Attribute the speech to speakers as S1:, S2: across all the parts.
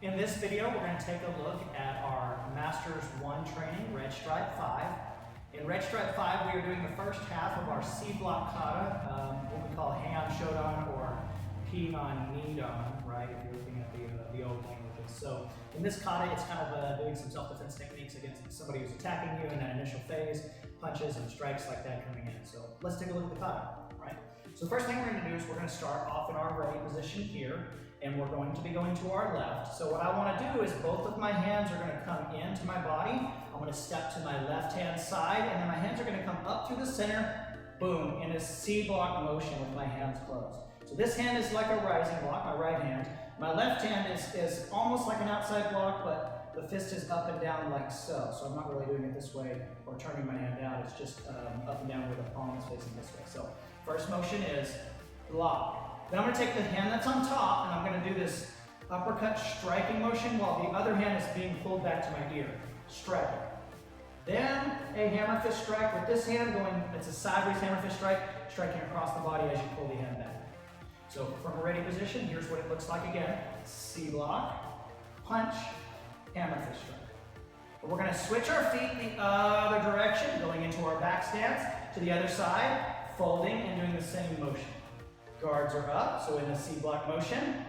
S1: In this video, we're going to take a look at our Masters 1 training, Red Stripe 5. In Red Stripe 5, we are doing the first half of our C block kata, what we call Heian, Shodan, or Pinan, Nidan, right, if you're looking at the old languages. So in this kata, it's kind of doing some self-defense techniques against somebody who's attacking you in that initial phase, punches and strikes like that coming in. So let's take a look at the kata, right? So the first thing we're going to do is we're going to start off in our ready position here, and we're going to be going to our left. So what I want to do is both of my hands are going to come into my body. I'm going to step to my left-hand side, and then my hands are going to come up through the center, boom, in a C block motion with my hands closed. So this hand is like a rising block, my right hand. My left hand is almost like an outside block, but the fist is up and down like so. So I'm not really doing it this way or turning my hand out. It's just up and down where the palm is facing this way. So first motion is block. Then I'm going to take the hand that's on top, and I'm going to do this uppercut striking motion while the other hand is being pulled back to my ear. Striking. Then a hammer fist strike with this hand going, it's a sideways hammer fist strike, striking across the body as you pull the hand back. So from a ready position, here's what it looks like again. C block, punch, hammer fist strike. But we're going to switch our feet the other direction, going into our back stance to the other side, folding and doing the same motion. Guards are up, so in the C block motion,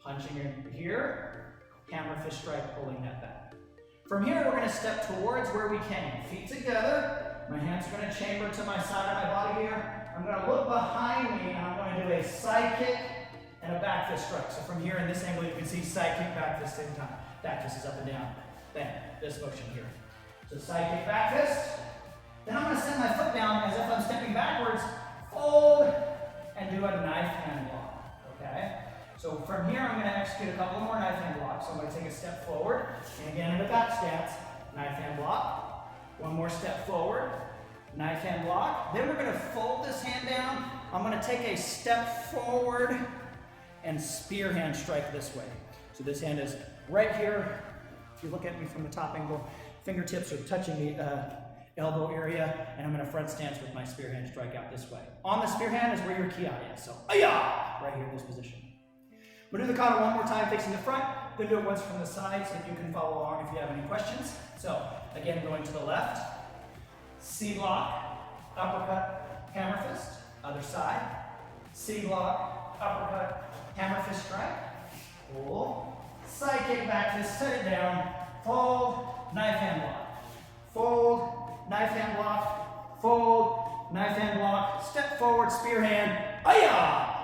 S1: punching in here, hammer fist strike, pulling that back. From here, we're going to step towards where we came. Feet together, my hands are going to chamber to my side of my body here. I'm going to look behind me, and I'm going to do a side kick and a back fist strike. So from here in this angle, you can see side kick, back fist same time. Back fist is up and down. Then this motion here. So side kick, back fist. Then I'm going to send my foot down as if I'm stepping backwards, fold, and do a knife hand block, okay? So from here, I'm going to execute a couple more knife hand blocks. So I'm going to take a step forward, and again in the back stance, knife hand block. One more step forward, knife hand block. Then we're going to fold this hand down. I'm going to take a step forward and spear hand strike this way. So this hand is right here. If you look at me from the top angle, fingertips are touching the elbow area, and I'm going to front stance with my spear hand strike out this way. On the spear hand is where your ki is, so ayah, right here in this position. We'll do the kata one more time facing the front, then do it once from the side so that you can follow along if you have any questions. So again, going to the left, C block, uppercut, hammer fist, other side, C block, uppercut, hammer fist strike, pull, side kick, back fist, set it down, fold, knife hand block, fold, knife hand block, fold, knife hand block, step forward, spear hand, ayah!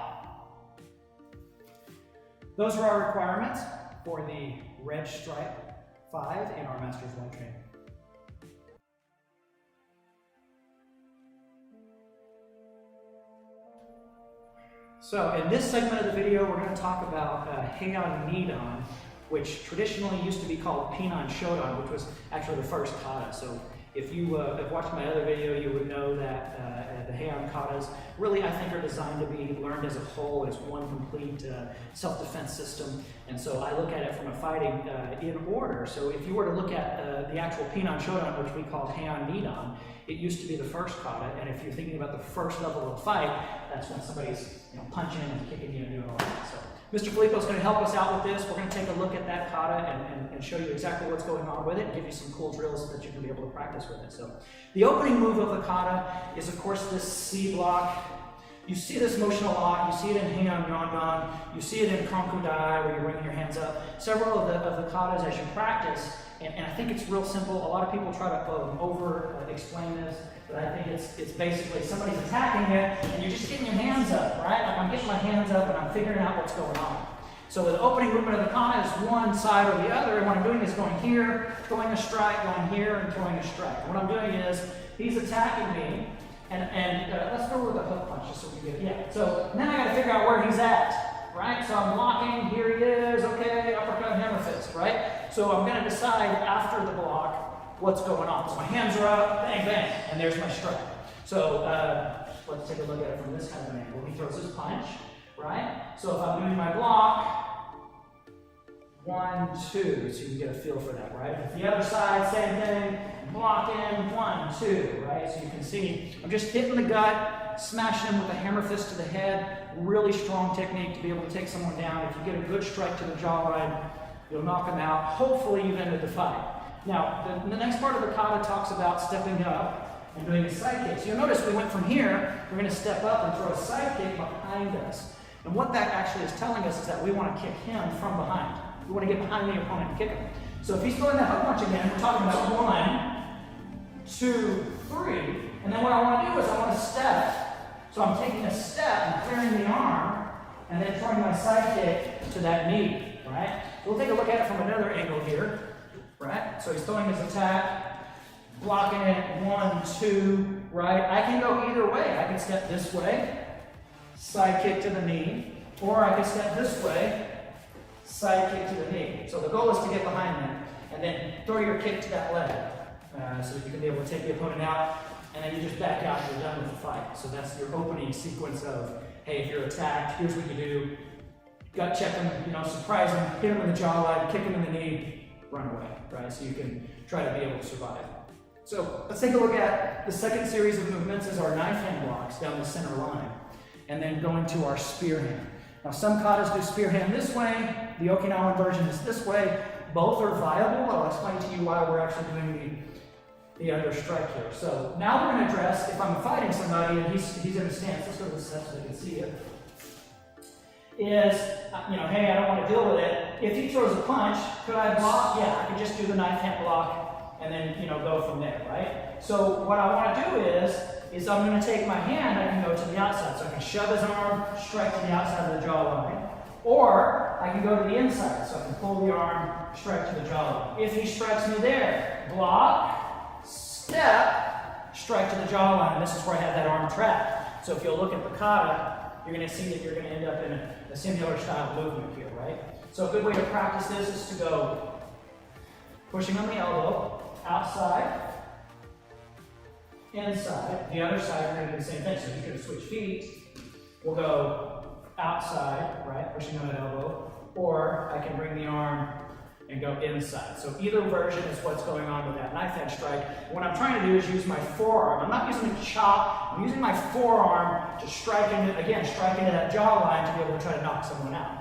S1: Those are our requirements for the Red Stripe 5 in our Masters 1 training. So in this segment of the video, we're going to talk about Heian Nidan, which traditionally used to be called Pinan Shodan, which was actually the first kata. So if you have watched my other video, you would know that the Heian katas really, I think, are designed to be learned as a whole, as one complete self-defense system. And so I look at it from a fighting in order. So if you were to look at the actual Pinan Shodan, which we call Heian Nidan, it used to be the first kata. And if you're thinking about the first level of fight, that's when somebody's punching and kicking you and doing all that. So Mr. Filippo is going to help us out with this. We're going to take a look at that kata and show you exactly what's going on with it, and give you some cool drills that you can be able to practice with it. So the opening move of the kata is, of course, this C block. You see this motion a lot. You see it in Heian Nidan. You see it in Konkudai, where you're bringing your hands up. Several of the katas as you practice, and I think it's real simple. A lot of people try to over-explain this, but I think it's basically somebody's attacking you, and you're just getting your hands up, right? Like I'm getting my hands up, and I'm figuring out what's going on. So the opening movement of the kata is one side or the other, and what I'm doing is going here, throwing a strike, going here, and throwing a strike. What I'm doing is, he's attacking me, and let's go with a hook punch just so we get, yeah. So now I gotta figure out where he's at, right? So I'm blocking, here he is, okay, uppercut, hammer fist, right? So I'm gonna decide after the block what's going on. So my hands are up, bang, bang, and there's my strike. So let's take a look at it from this kind of an angle. He throws his punch, right? So if I'm doing my block, 1, 2, so you can get a feel for that, right? If the other side, same thing, blocking, 1, 2, right? So you can see, I'm just hitting the gut, smashing him with a hammer fist to the head, really strong technique to be able to take someone down. If you get a good strike to the jawline, You'll knock them out. Hopefully you've ended the fight. Now, the next part of the kata talks about stepping up and doing a side kick. So you'll notice we went from here, we're going to step up and throw a side kick behind us. And what that actually is telling us is that we want to kick him from behind. We want to get behind the opponent and kick him. So if he's throwing that hook punch again, we're talking about 1, 2, 3. And then what I want to do is I want to step. So I'm taking a step and clearing the arm, and then throwing my side kick to that knee, right? So we'll take a look at it from another angle here, right? So he's throwing his attack, blocking it, 1, 2, right? I can go either way. I can step this way, side kick to the knee, or I can step this way, side kick to the knee. So the goal is to get behind them, and then throw your kick to that leg, so that you can be able to take the opponent out, and then you just back out and you're done with the fight. So that's your opening sequence of, hey, if you're attacked, here's what you do. Gut check him, surprise him, hit him in the jawline, kick him in the knee, run away, right? So you can try to be able to survive. So let's take a look at the second series of movements as our knife hand blocks down the center line, and then going to our spear hand. Now some katas do spear hand this way, the Okinawan version is this way. Both are viable. I'll explain to you why we're actually doing the under strike here. So now we're going to address if I'm fighting somebody and he's in a stance. Let's go to the step so they can see it. Is, hey, I don't want to deal with it. If he throws a punch, could I block? Yeah, I could just do the knife hand block and then, go from there, right? So what I want to do is I'm going to take my hand, I can go to the outside. So I can shove his arm, strike to the outside of the jawline. Or I can go to the inside, so I can pull the arm, strike to the jawline. If he strikes me there, block, step, strike to the jawline. This is where I have that arm trapped. So if you'll look at the kata, you're going to see that you're going to end up in a similar style movement here, right? So a good way to practice this is to go pushing on the elbow, outside, inside. The other side, we're going to do the same thing. So you're going to switch feet. We'll go outside, right, pushing on the elbow, or I can bring the arm and go inside. So either version is what's going on with that knife hand strike. What I'm trying to do is use my forearm. I'm not using a chop, I'm using my forearm to strike into that jawline to be able to try to knock someone out.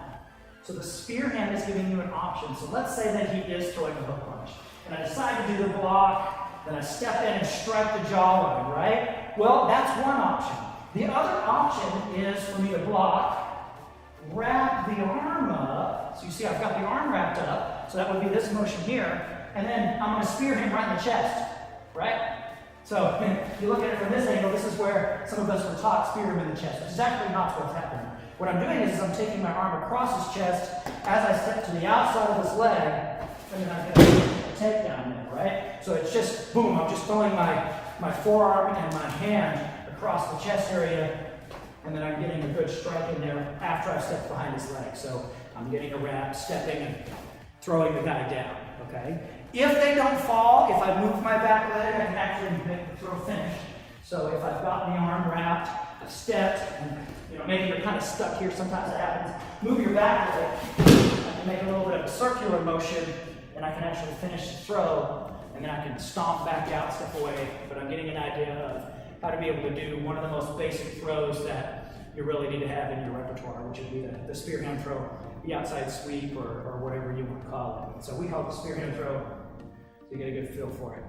S1: So the spear hand is giving you an option. So let's say that he is throwing a hook punch, and I decide to do the block, then I step in and strike the jawline, right? Well, that's one option. The other option is for me to block, wrap the arm up. So you see I've got the arm wrapped up. So that would be this motion here. And then I'm going to spear him right in the chest, right? So if you look at it from this angle, this is where some of us were taught spear him in the chest, which is actually not what's happening. What I'm doing is I'm taking my arm across his chest as I step to the outside of his leg, and then I'm going to take down there, right? So it's just, boom, I'm just throwing my forearm and my hand across the chest area, and then I'm getting a good strike in there after I've stepped behind his leg. So I'm getting a wrap, stepping, and throwing the guy down, okay? If they don't fall, if I move my back leg, I can actually make the throw finished. So if I've got the arm wrapped, I've stepped, and maybe you're kind of stuck here, sometimes it happens. Move your back leg, I can make a little bit of a circular motion, and I can actually finish the throw, and then I can stomp back out, step away, but I'm getting an idea of how to be able to do one of the most basic throws that you really need to have in your repertoire, which would be the spear hand throw, the outside sweep, or whatever you want to call it. So we call it the spear hand throw, so you get a good feel for it.